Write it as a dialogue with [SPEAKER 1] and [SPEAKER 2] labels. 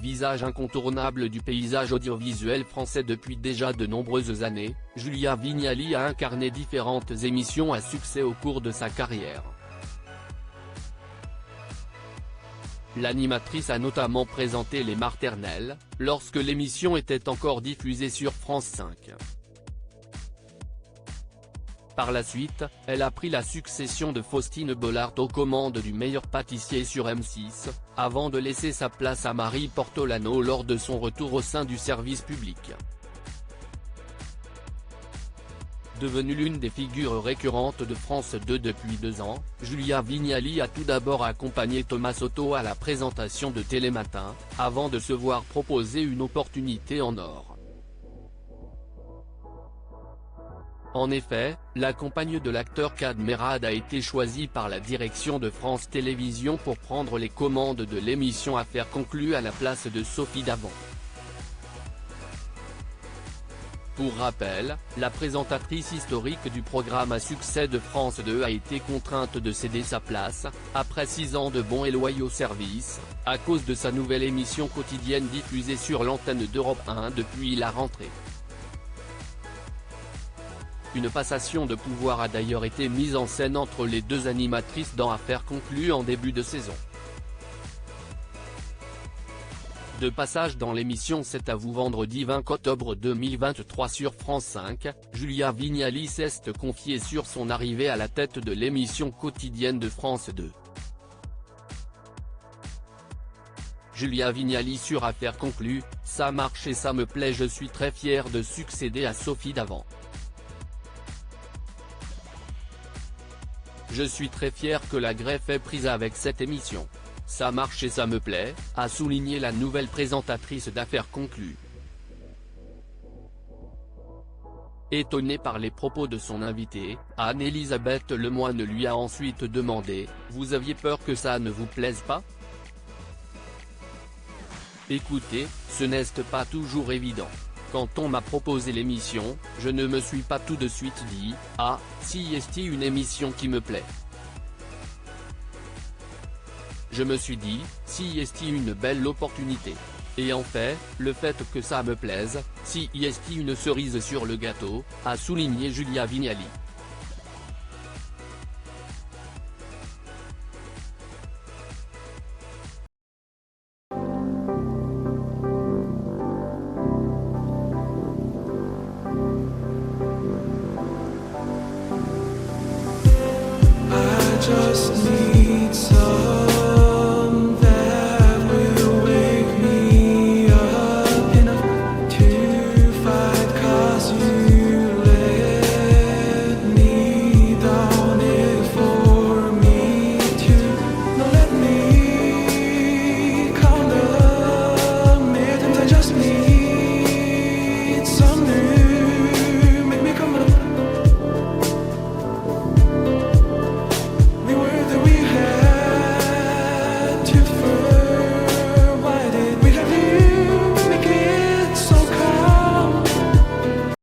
[SPEAKER 1] visage incontournable du paysage audiovisuel français depuis déjà de nombreuses années, Julia Vignali a incarné différentes émissions à succès au cours de sa carrière. L'animatrice a notamment présenté Les Marternelles, lorsque l'émission était encore diffusée sur France 5. Par la suite, elle a pris la succession de Faustine Bollard aux commandes du Meilleur pâtissier sur M6, avant de laisser sa place à Marie Portolano lors de son retour au sein du service public. Devenue l'une des figures récurrentes de France 2 depuis 2 ans, Julia Vignali a tout d'abord accompagné Thomas Soto à la présentation de Télématin, avant de se voir proposer une opportunité en or. En effet, la compagne de l'acteur Kad Merad a été choisie par la direction de France Télévisions pour prendre les commandes de l'émission Affaires conclues à la place de Sophie Davant. Pour rappel, la présentatrice historique du programme à succès de France 2 a été contrainte de céder sa place, après 6 ans de bons et loyaux services, à cause de sa nouvelle émission quotidienne diffusée sur l'antenne d'Europe 1 depuis la rentrée. Une passation de pouvoir a d'ailleurs été mise en scène entre les deux animatrices dans Affaires conclues en début de saison. De passage dans l'émission C'est à vous vendredi 20 octobre 2023 sur France 5, Julia Vignali s'est confiée sur son arrivée à la tête de l'émission quotidienne de France 2. Julia Vignali sur Affaires conclues, ça marche et ça me plaît, je suis très fière de succéder à Sophie Davant. Je suis très fière que la greffe ait prise avec cette émission. Ça marche et ça me plaît, a souligné la nouvelle présentatrice d'Affaires conclues. Étonnée par les propos de son invitée, Anne-Elisabeth Lemoine lui a ensuite demandé « Vous aviez peur que ça ne vous plaise pas ? » Écoutez, ce n'est pas toujours évident. Quand on m'a proposé l'émission, je ne me suis pas tout de suite dit « Ah, si est-ce une émission qui me plaît ?» Je me suis dit, si est une belle opportunité. Et en fait, le fait que ça me plaise, si est une cerise sur le gâteau, a souligné Julia Vignali.
[SPEAKER 2] I just need